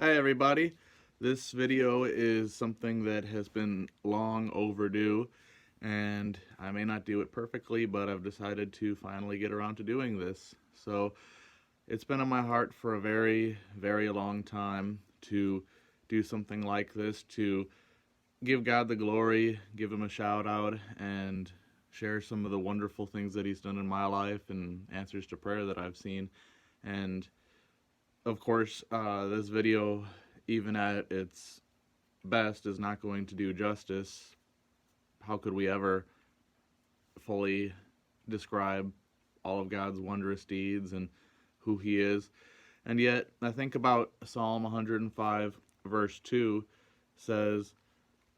Hi everybody. This video is something that has been long overdue, and I may not do it perfectly, but I've decided to finally get around to doing this. So it's been on my heart for a very, very long time to do something like this, to give God the glory, give him a shout out, and share some of the wonderful things that he's done in my life and answers to prayer that I've seen. And of course, this video, even at its best, is not going to do justice. How could we ever fully describe all of God's wondrous deeds and who he is? And yet, I think about Psalm 105, verse 2 says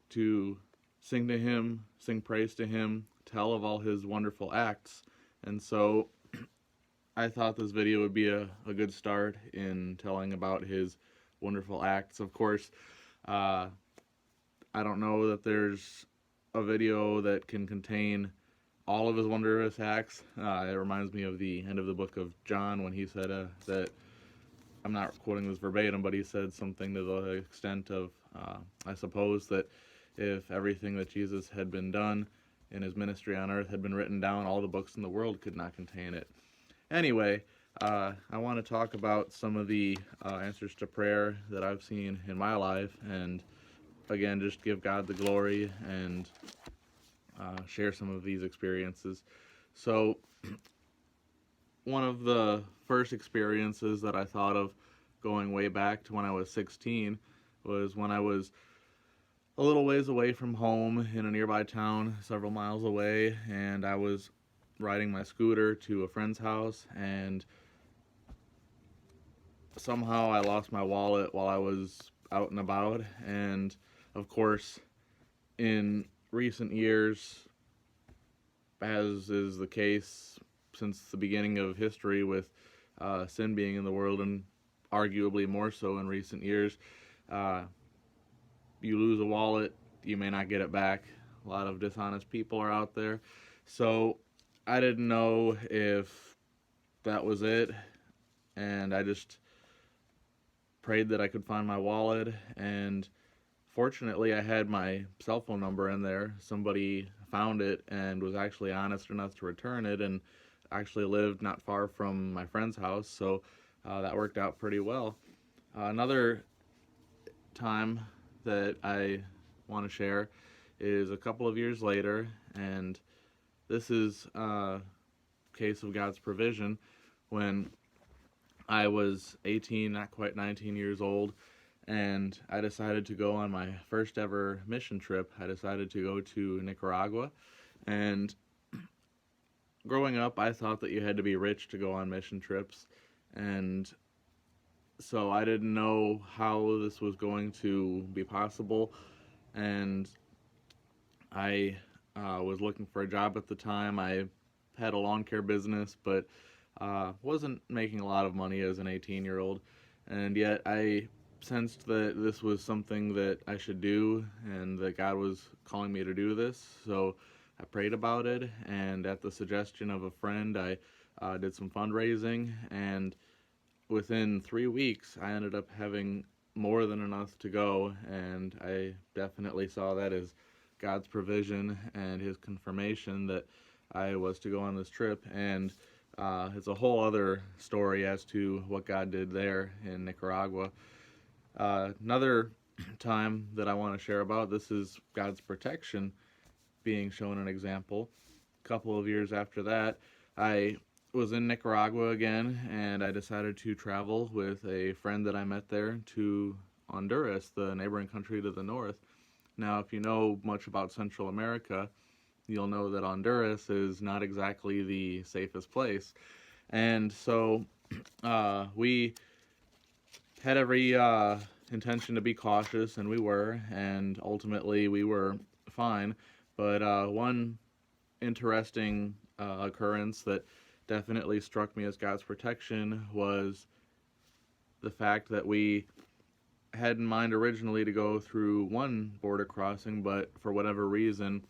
to sing to him, sing praise to him, tell of all his wonderful acts. And so I thought this video would be a good start in telling about his wonderful acts. Of course, uh, I don't know that there's a video that can contain all of his wondrous acts. It reminds me of the end of the book of John when he said that, I'm not quoting this verbatim, but he said something to the extent of, I suppose, that if everything that Jesus had been done in his ministry on earth had been written down, all the books in the world could not contain it. Anyway, I want to talk about some of the answers to prayer that I've seen in my life, and again, just give God the glory and share some of these experiences. So, one of the first experiences that I thought of going way back to when I was 16 was when I was a little ways away from home in a nearby town, several miles away, and I was riding my scooter to a friend's house, and somehow I lost my wallet while I was out and about. And of course, in recent years, as is the case since the beginning of history with sin being in the world, and arguably more so in recent years, uh, you lose a wallet, you may not get it back. A lot of dishonest people are out there. So I didn't know if that was it, and I just prayed that I could find my wallet. And fortunately, I had my cell phone number in there. Somebody found it and was actually honest enough to return it, and actually lived not far from my friend's house, so that worked out pretty well. Another time that I want to share is a couple of years later, and this is a case of God's provision. When I was 18, not quite 19 years old, and I decided to go on my first ever mission trip. I decided to go to Nicaragua, and growing up, I thought that you had to be rich to go on mission trips, and so I didn't know how this was going to be possible, and I was looking for a job at the time. I had a lawn care business, but wasn't making a lot of money as an 18-year-old, and yet I sensed that this was something that I should do and that God was calling me to do this. So I prayed about it, and at the suggestion of a friend, I did some fundraising, and within 3 weeks, I ended up having more than enough to go, and I definitely saw that as God's provision and his confirmation that I was to go on this trip. And it's a whole other story as to what God did there in Nicaragua. Another time that I want to share about, this is God's protection being shown an example. A couple of years after that, I was in Nicaragua again, and I decided to travel with a friend that I met there to Honduras, the neighboring country to the north. Now, if you know much about Central America, you'll know that Honduras is not exactly the safest place. And so we had every intention to be cautious, and we were, and ultimately we were fine. But one interesting occurrence that definitely struck me as God's protection was the fact that we had in mind originally to go through one border crossing, but for whatever reason,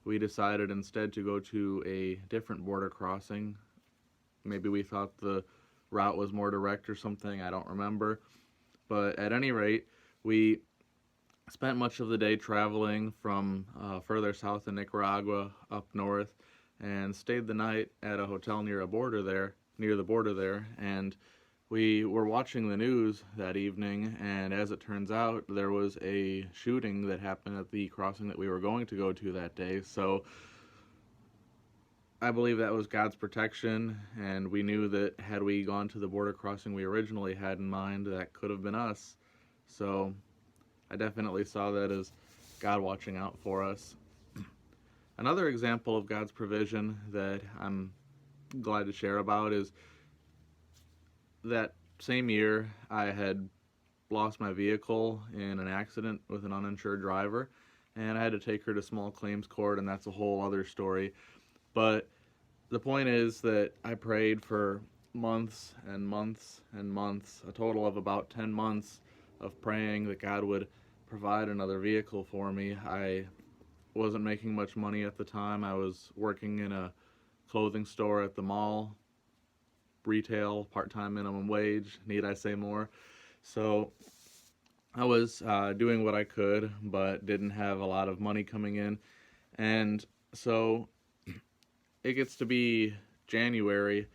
we decided instead to go to a different border crossing. Maybe we thought the route was more direct or something, I don't remember. But at any rate, we spent much of the day traveling from further south in Nicaragua up north, and stayed the night at a hotel near the border there, and we were watching the news that evening, and as it turns out, there was a shooting that happened at the crossing that we were going to go to that day. So I believe that was God's protection, and we knew that had we gone to the border crossing we originally had in mind, that could have been us. So I definitely saw that as God watching out for us. Another example of God's provision that I'm glad to share about is that same year I had lost my vehicle in an accident with an uninsured driver, and I had to take her to small claims court, and that's a whole other story. But the point is that I prayed for months and months and months, a total of about 10 months of praying that God would provide another vehicle for me. I wasn't making much money at the time. I was working in a clothing store at the mall, retail, part-time minimum wage, need I say more? So I was doing what I could, but didn't have a lot of money coming in. And so it gets to be January,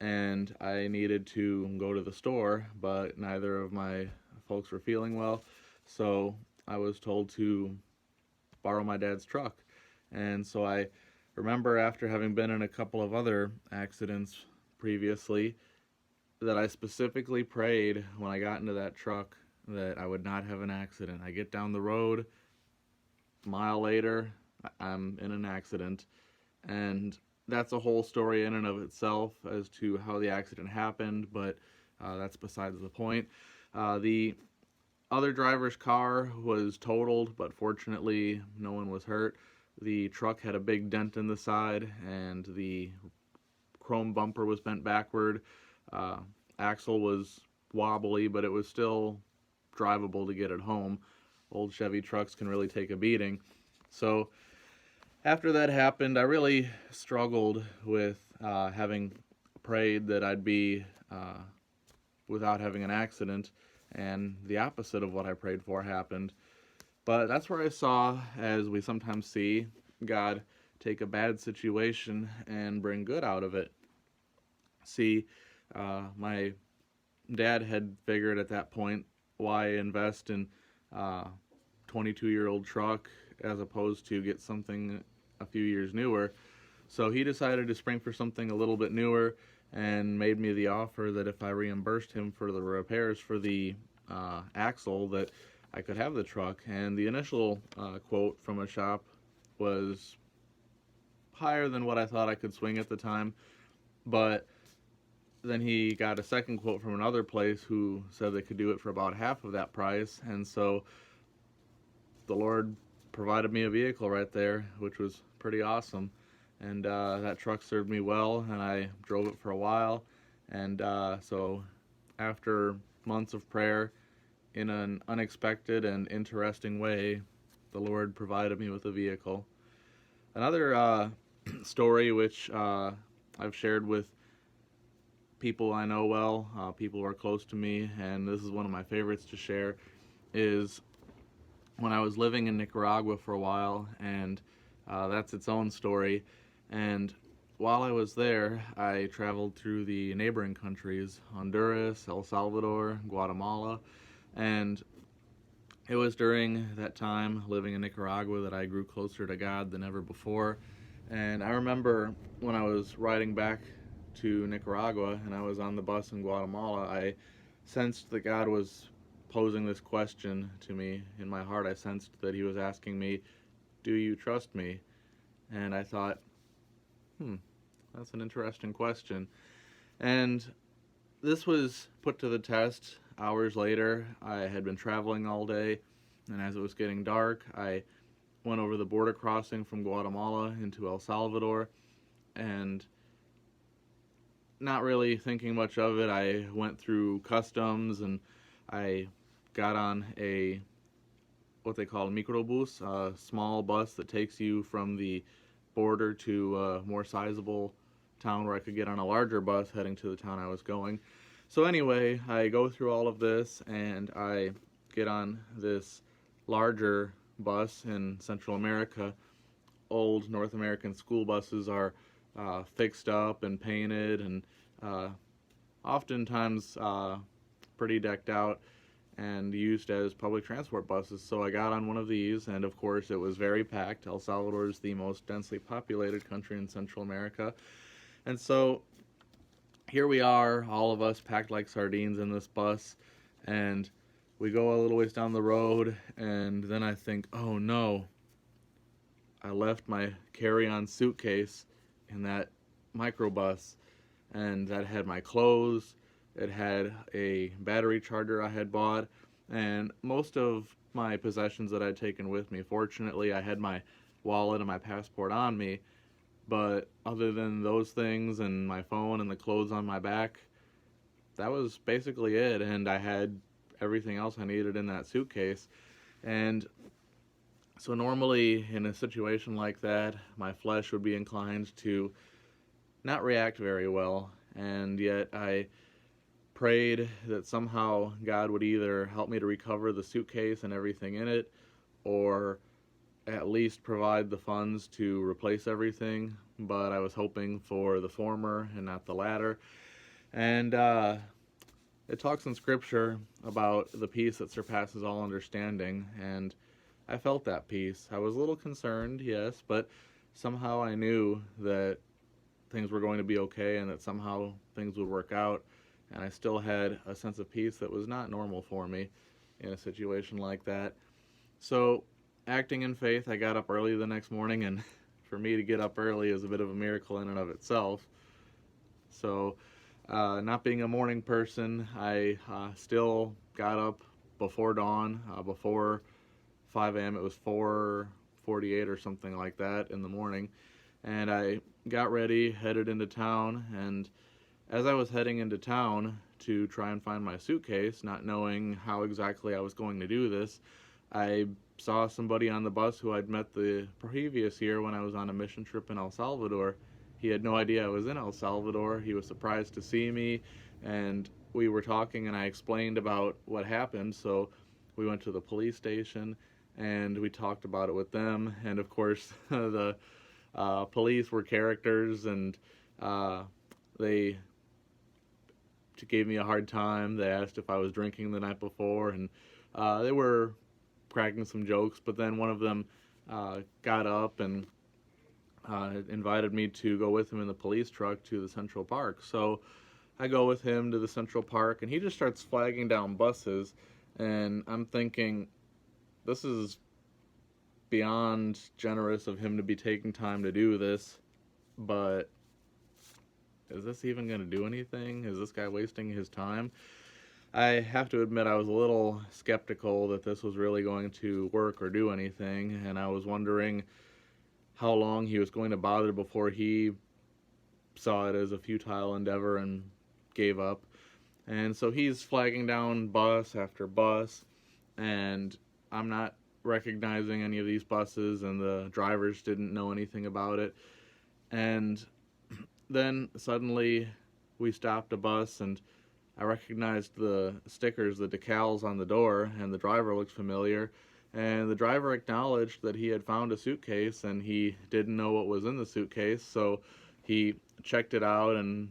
and I needed to go to the store, but neither of my folks were feeling well. So I was told to borrow my dad's truck. And so I remember, after having been in a couple of other accidents previously, that I specifically prayed when I got into that truck that I would not have an accident. I get down the road, a mile later, I'm in an accident. And that's a whole story in and of itself as to how the accident happened, but that's besides the point. The other driver's car was totaled, but fortunately no one was hurt. The truck had a big dent in the side, and the chrome bumper was bent backward. Axle was wobbly, but it was still drivable to get it home. Old Chevy trucks can really take a beating. So after that happened, I really struggled with having prayed that I'd be without having an accident, and the opposite of what I prayed for happened. But that's where I saw, as we sometimes see, God take a bad situation and bring good out of it. See, my dad had figured at that point, why invest in a 22-year-old truck as opposed to get something a few years newer. So he decided to spring for something a little bit newer and made me the offer that if I reimbursed him for the repairs for the axle, that I could have the truck. And the initial quote from a shop was higher than what I thought I could swing at the time, but then he got a second quote from another place who said they could do it for about half of that price, and so the Lord provided me a vehicle right there, which was pretty awesome. And that truck served me well, and I drove it for a while. And so after months of prayer, in an unexpected and interesting way, the Lord provided me with a vehicle. Another story which I've shared with people I know well, people who are close to me, and this is one of my favorites to share, is when I was living in Nicaragua for a while, and that's its own story. And while I was there, I traveled through the neighboring countries, Honduras, El Salvador, Guatemala, and it was during that time living in Nicaragua that I grew closer to God than ever before. And I remember when I was riding back to Nicaragua and I was on the bus in Guatemala, I sensed that God was posing this question to me. In my heart, I sensed that he was asking me, do you trust me? And I thought, that's an interesting question. And this was put to the test hours later. I had been traveling all day, and as it was getting dark, I went over the border crossing from Guatemala into El Salvador, and not really thinking much of it, I went through customs, and I got on what they call a microbus, a small bus that takes you from the border to a more sizable town where I could get on a larger bus heading to the town I was going. So anyway, I go through all of this and I get on this larger bus in Central America. Old North American school buses are fixed up and painted and uh, oftentimes pretty decked out and used as public transport buses. So I got on one of these, and of course, it was very packed. El Salvador is the most densely populated country in Central America. And so here we are, all of us packed like sardines in this bus, and we go a little ways down the road, and then I think, oh no, I left my carry-on suitcase in that microbus, and that had my clothes, it had a battery charger I had bought, and most of my possessions that I'd taken with me. Fortunately, I had my wallet and my passport on me, but other than those things and my phone and the clothes on my back, that was basically it. And I had everything else I needed in that suitcase. And so normally in a situation like that, my flesh would be inclined to not react very well. And yet I prayed that somehow God would either help me to recover the suitcase and everything in it, or at least provide the funds to replace everything. But I was hoping for the former and not the latter. And it talks in Scripture about the peace that surpasses all understanding, and I felt that peace. I was a little concerned, yes, but somehow I knew that things were going to be okay and that somehow things would work out. And I still had a sense of peace that was not normal for me in a situation like that. So, acting in faith, I got up early the next morning, and for me to get up early is a bit of a miracle in and of itself. So, not being a morning person, I still got up before dawn, before 5 a.m. It was 4:48 or something like that in the morning, and I got ready, headed into town, and as I was heading into town to try and find my suitcase, not knowing how exactly I was going to do this, I saw somebody on the bus who I'd met the previous year when I was on a mission trip in El Salvador. He had no idea I was in El Salvador. He was surprised to see me, and we were talking, and I explained about what happened. So we went to the police station, and we talked about it with them. And of course, the police were characters, and they gave me a hard time. They asked if I was drinking the night before, and they were cracking some jokes, but then one of them got up and invited me to go with him in the police truck to the Central Park. So I go with him to the Central Park, and he just starts flagging down buses, and I'm thinking, this is beyond generous of him to be taking time to do this, but is this even going to do anything? Is this guy wasting his time? I have to admit I was a little skeptical that this was really going to work or do anything, and I was wondering how long he was going to bother before he saw it as a futile endeavor and gave up. And so he's flagging down bus after bus, and I'm not recognizing any of these buses, and the drivers didn't know anything about it. And then suddenly we stopped a bus, and I recognized the stickers, the decals on the door, and the driver looked familiar. And the driver acknowledged that he had found a suitcase, and he didn't know what was in the suitcase, so he checked it out and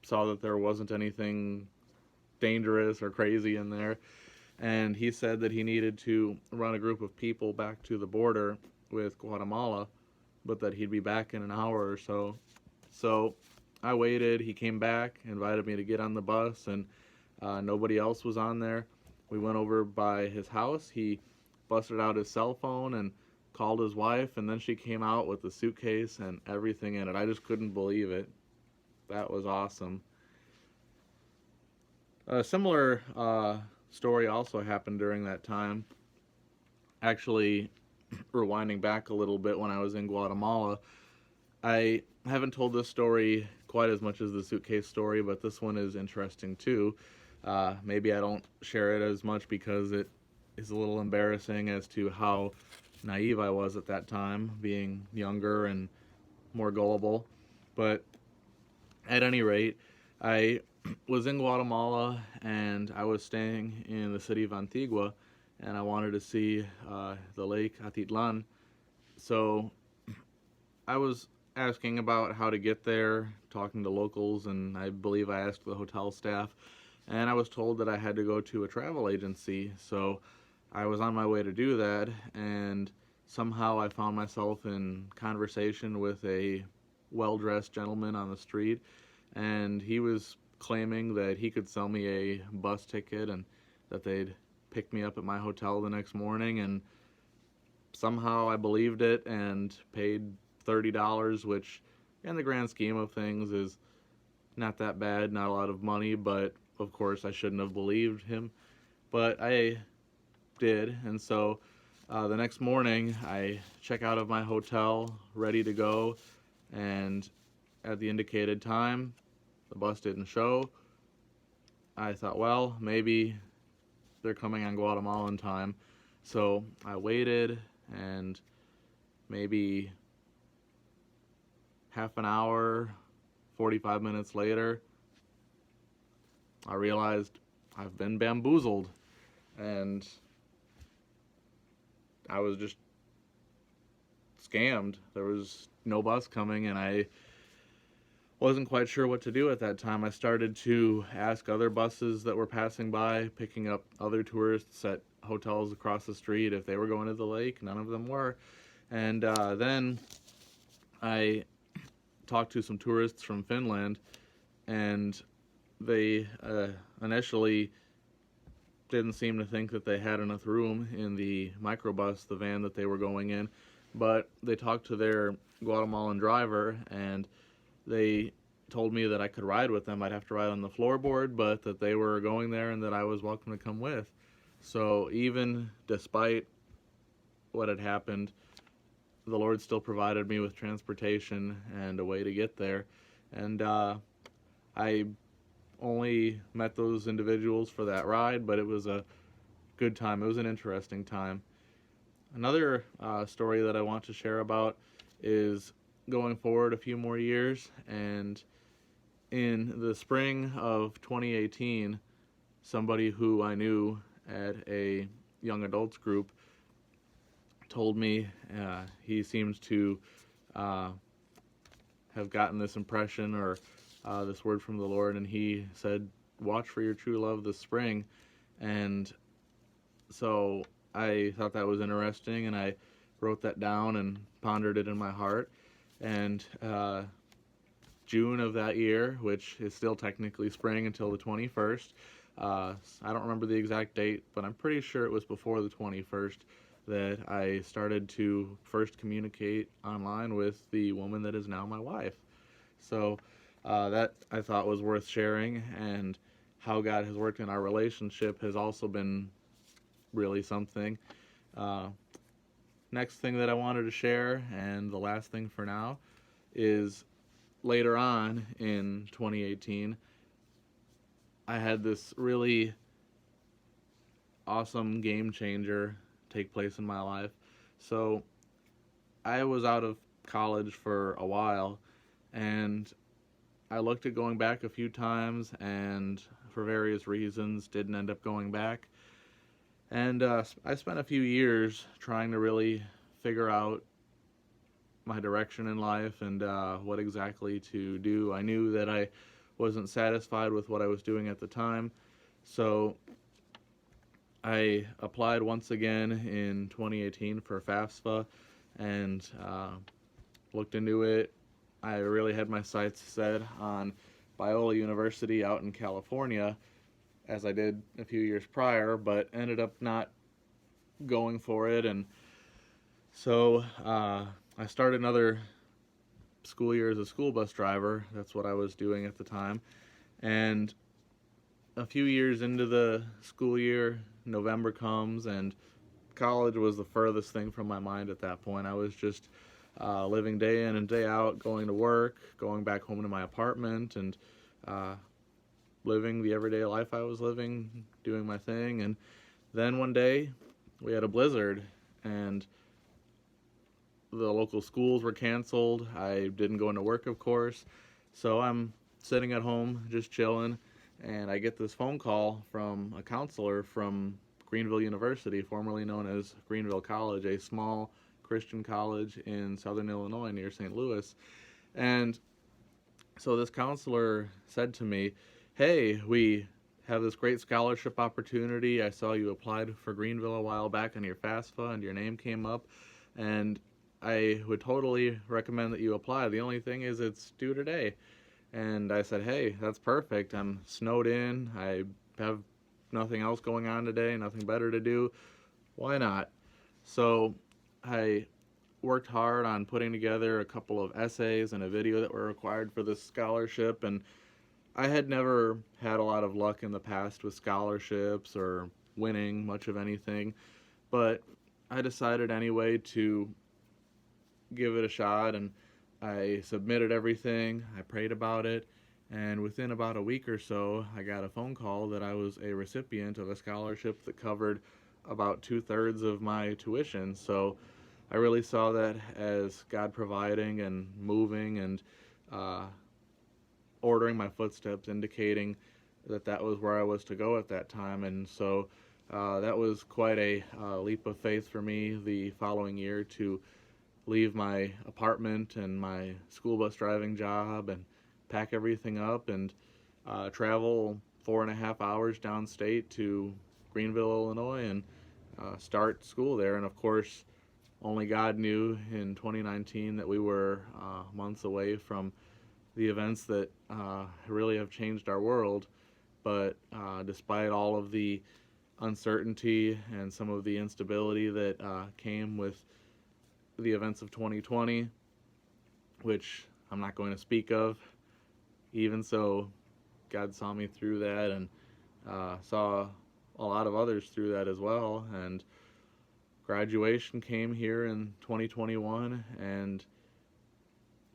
saw that there wasn't anything dangerous or crazy in there. And he said that he needed to run a group of people back to the border with Guatemala, but that he'd be back in an hour or so. So I waited. He came back, invited me to get on the bus, and nobody else was on there. We went over by his house. He busted out his cell phone and called his wife, and then she came out with the suitcase and everything in it. I just couldn't believe it. That was awesome. A similar story also happened during that time. Actually, rewinding back a little bit, when I was in Guatemala, I haven't told this story quite as much as the suitcase story, but this one is interesting too. Maybe I don't share it as much because it is a little embarrassing as to how naive I was at that time, being younger and more gullible. But at any rate, I was in Guatemala, and I was staying in the city of Antigua, and I wanted to see the lake Atitlan. So I was asking about how to get there, talking to locals, and I believe I asked the hotel staff, and I was told that I had to go to a travel agency. So I was on my way to do that, and somehow I found myself in conversation with a well dressed gentleman on the street, and he was claiming that he could sell me a bus ticket and that they'd pick me up at my hotel the next morning. And somehow I believed it and paid $30, which in the grand scheme of things is not that bad, not a lot of money, but of course I shouldn't have believed him. But I did, and so the next morning I check out of my hotel, ready to go, and at the indicated time, the bus didn't show. I thought, well, maybe they're coming on Guatemalan time. So I waited, and maybe half an hour, 45 minutes later, I realized I've been bamboozled, and I was just scammed. There was no bus coming, and I wasn't quite sure what to do at that time. I started to ask other buses that were passing by, picking up other tourists at hotels across the street if they were going to the lake. None of them were. And then I talked to some tourists from Finland, and they initially didn't seem to think that they had enough room in the microbus, the van that they were going in. But they talked to their Guatemalan driver, and they told me that I could ride with them. I'd have to ride on the floorboard, but that they were going there and that I was welcome to come with. So even despite what had happened, the Lord still provided me with transportation and a way to get there. And I only met those individuals for that ride, but it was a good time. It was an interesting time. Another story that I want to share about is going forward a few more years, and in the spring of 2018, somebody who I knew at a young adults group told me he seems to have gotten this impression or this word from the Lord, and he said, "Watch for your true love this spring." And so I thought that was interesting, and I wrote that down and pondered it in my heart. And June of that year, which is still technically spring until the 21st, I don't remember the exact date, but I'm pretty sure it was before the 21st, that I started to first communicate online with the woman that is now my wife. So that I thought was worth sharing, and how God has worked in our relationship has also been really something. Next thing that I wanted to share, and the last thing for now, is later on in 2018, I had this really awesome game changer take place in my life. So I was out of college for a while, and I looked at going back a few times, and for various reasons didn't end up going back. And I spent a few years trying to really figure out my direction in life and what exactly to do. I knew that I wasn't satisfied with what I was doing at the time, so I applied once again in 2018 for FAFSA and looked into it. I really had my sights set on Biola University out in California, as I did a few years prior, but ended up not going for it. And so I started another school year as a school bus driver. That's what I was doing at the time. And a few years into the school year, November comes, and college was the furthest thing from my mind at that point. I was just living day in and day out, going to work, going back home to my apartment, and living the everyday life I was living, doing my thing. And then one day, we had a blizzard, and the local schools were canceled. I didn't go into work, of course, so I'm sitting at home just chilling, and I get this phone call from a counselor from Greenville University, formerly known as Greenville College, a small Christian college in southern Illinois near St. Louis. And so this counselor said to me, "Hey, we have this great scholarship opportunity. I saw you applied for Greenville a while back on your FAFSA and your name came up, and I would totally recommend that you apply. The only thing is it's due today." And I said, "Hey, that's perfect. I'm snowed in. I have nothing else going on today, nothing better to do. Why not?" So I worked hard on putting together a couple of essays and a video that were required for this scholarship, and I had never had a lot of luck in the past with scholarships or winning much of anything, but I decided anyway to give it a shot, and I submitted everything, I prayed about it, and within about a week or so, I got a phone call that I was a recipient of a scholarship that covered about 2/3 of my tuition. So I really saw that as God providing and moving and uh, ordering my footsteps, indicating that that was where I was to go at that time. And so that was quite a leap of faith for me the following year to leave my apartment and my school bus driving job and pack everything up and travel 4.5 hours downstate to Greenville, Illinois, and start school there. And of course, only God knew in 2019 that we were months away from the events that really have changed our world. But despite all of the uncertainty and some of the instability that came with the events of 2020, which I'm not going to speak of, even so, God saw me through that and saw a lot of others through that as well. And graduation came here in 2021, and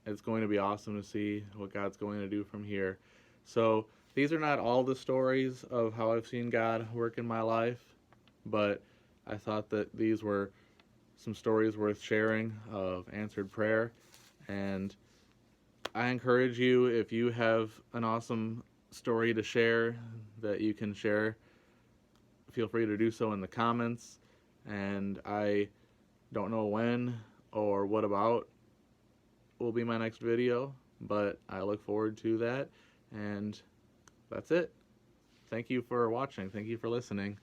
it's going to be awesome to see what God's going to do from here. So these are not all the stories of how I've seen God work in my life, but I thought that these were some stories worth sharing of answered prayer. And I encourage you, if you have an awesome story to share that you can share, feel free to do so in the comments. And I don't know when or what about will be my next video, but I look forward to that. And that's it. Thank you for watching. Thank you for listening.